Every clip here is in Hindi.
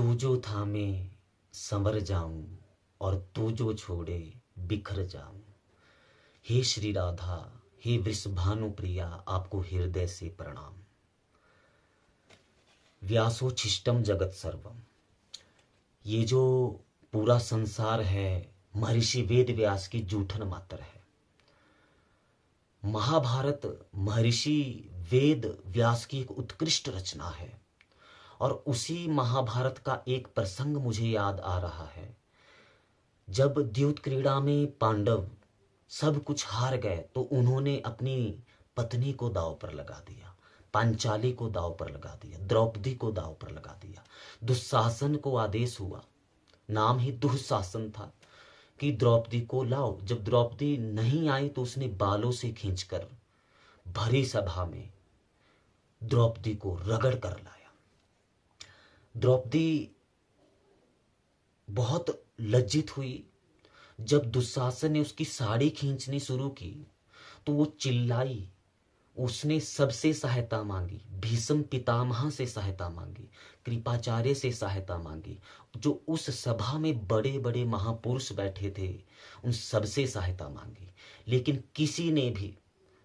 तू जो थामे संवर जाऊं और तू जो छोड़े बिखर जाऊं। हे श्री राधा, हे वृषभानु प्रिया, आपको हृदय से प्रणाम। व्यासोच्छिष्टम जगत सर्वम। ये जो पूरा संसार है महर्षि वेद व्यास की जूठन मात्र है। महाभारत महर्षि वेद व्यास की एक उत्कृष्ट रचना है और उसी महाभारत का एक प्रसंग मुझे याद आ रहा है। जब द्यूत क्रीड़ा में पांडव सब कुछ हार गए तो उन्होंने अपनी पत्नी को दांव पर लगा दिया, पांचाली को दांव पर लगा दिया, द्रौपदी को दांव पर लगा दिया। दुशासन को आदेश हुआ, नाम ही दुशासन था, कि द्रौपदी को लाओ। जब द्रौपदी नहीं आई तो उसने बालों से खींचकर भरी सभा में द्रौपदी को रगड़ कर लाया। द्रौपदी बहुत लज्जित हुई। जब दुशासन ने उसकी साड़ी खींचनी शुरू की तो वो चिल्लाई। उसने सबसे सहायता मांगी, भीष्म पितामह से सहायता मांगी, कृपाचार्य से सहायता मांगी, जो उस सभा में बड़े बड़े महापुरुष बैठे थे उन सबसे सहायता मांगी, लेकिन किसी ने भी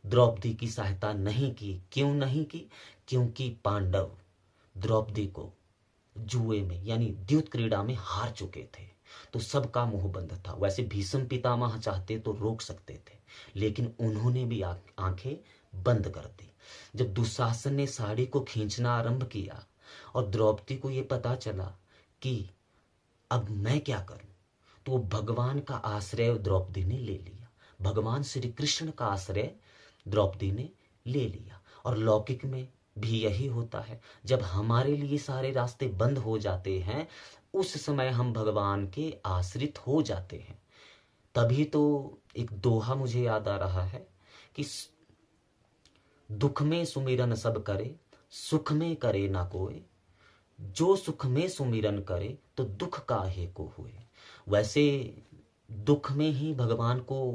द्रौपदी की सहायता नहीं की। क्यों नहीं की? क्योंकि पांडव द्रौपदी को जुए में यानी द्यूत क्रीड़ा में हार चुके थे, तो सबका मुंह बंद था। वैसे भीष्म पितामह चाहते तो रोक सकते थे, लेकिन उन्होंने भी आंखें बंद कर दी। जब दुशासन ने साड़ी को खींचना आरंभ किया और द्रौपदी को यह पता चला कि अब मैं क्या करूं, तो भगवान का आश्रय द्रौपदी ने ले लिया। भगवान श्री कृष्ण का आश्रय द्रौपदी ने ले लिया। और लौकिक में भी यही होता है, जब हमारे लिए सारे रास्ते बंद हो जाते हैं उस समय हम भगवान के आश्रित हो जाते हैं। तभी तो एक दोहा मुझे याद आ रहा है कि दुख में सुमिरन सब करे, सुख में करे ना कोई, जो सुख में सुमिरन करे तो दुख काहे को हुए। वैसे दुख में ही भगवान को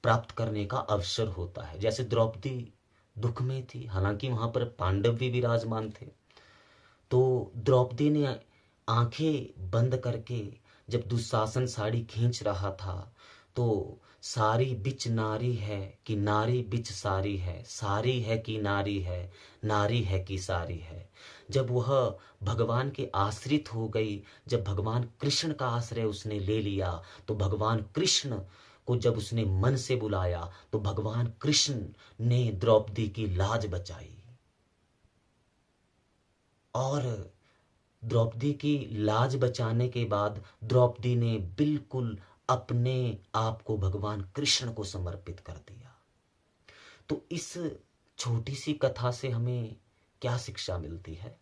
प्राप्त करने का अवसर होता है। जैसे द्रौपदी दुख में थी, हालांकि वहां पर पांडव भी विराजमान थे, तो द्रौपदी ने आंखें बंद करके जब दुशासन साड़ी खींच रहा था तो सारी बिच नारी है कि नारी बिच सारी है, सारी है कि नारी है, नारी है कि सारी है। जब वह भगवान के आश्रित हो गई, जब भगवान कृष्ण का आश्रय उसने ले लिया, तो भगवान कृष्ण को जब उसने मन से बुलाया तो भगवान कृष्ण ने द्रौपदी की लाज बचाई। और द्रौपदी की लाज बचाने के बाद द्रौपदी ने बिल्कुल अपने आप को भगवान कृष्ण को समर्पित कर दिया। तो इस छोटी सी कथा से हमें क्या शिक्षा मिलती है?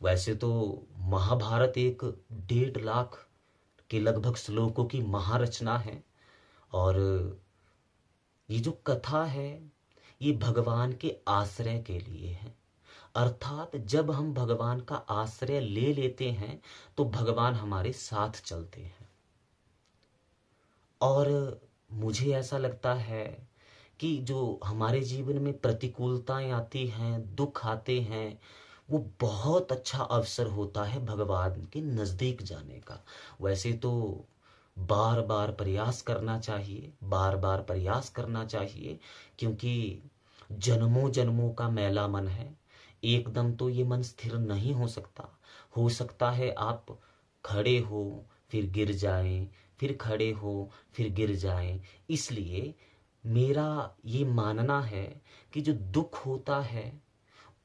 वैसे तो महाभारत एक 1.5 लाख के लगभग श्लोकों की महारचना है और ये जो कथा है ये भगवान के आश्रय के लिए है। अर्थात जब हम भगवान का आश्रय ले लेते हैं तो भगवान हमारे साथ चलते हैं। और मुझे ऐसा लगता है कि जो हमारे जीवन में प्रतिकूलताएं आती हैं, दुख आते हैं, वो बहुत अच्छा अवसर होता है भगवान के नज़दीक जाने का। वैसे तो बार बार प्रयास करना चाहिए, बार बार प्रयास करना चाहिए, क्योंकि जन्मों जन्मों का मैला मन है। एकदम तो ये मन स्थिर नहीं हो सकता। हो सकता है आप खड़े हो फिर गिर जाएं, फिर खड़े हो फिर गिर जाएं। इसलिए मेरा ये मानना है कि जो दुख होता है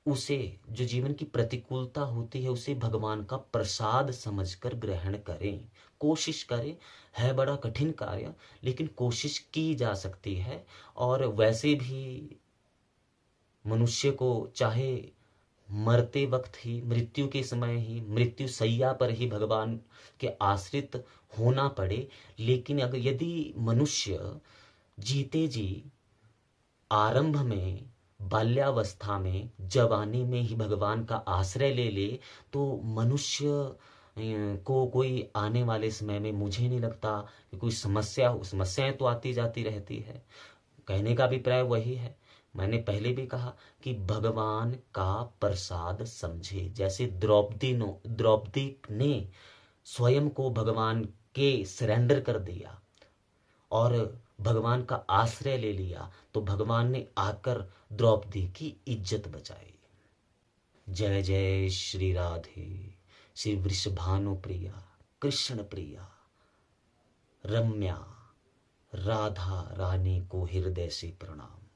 उसे, जो जीवन की प्रतिकूलता होती है उसे भगवान का प्रसाद समझकर ग्रहण करें, कोशिश करें। है बड़ा कठिन कार्य, लेकिन कोशिश की जा सकती है। और वैसे भी मनुष्य को चाहे मरते वक्त ही, मृत्यु के समय ही, मृत्यु सैया पर ही भगवान के आश्रित होना पड़े, लेकिन अगर यदि मनुष्य जीते जी आरंभ में, बाल्यावस्था में, जवानी में ही भगवान का आश्रय ले ले तो मनुष्य को कोई आने वाले समय में मुझे नहीं लगता कि कोई समस्या हो। समस्याएं तो आती जाती रहती है, कहने का अभिप्राय वही है। मैंने पहले भी कहा कि भगवान का प्रसाद समझे। जैसे द्रौपदी ने स्वयं को भगवान के सरेंडर कर दिया और भगवान का आश्रय ले लिया, तो भगवान ने आकर द्रौपदी की इज्जत बचाई। जय जय श्री राधे, श्री वृषभानु प्रिया, कृष्ण प्रिया, रम्या, राधा रानी को हृदय से प्रणाम।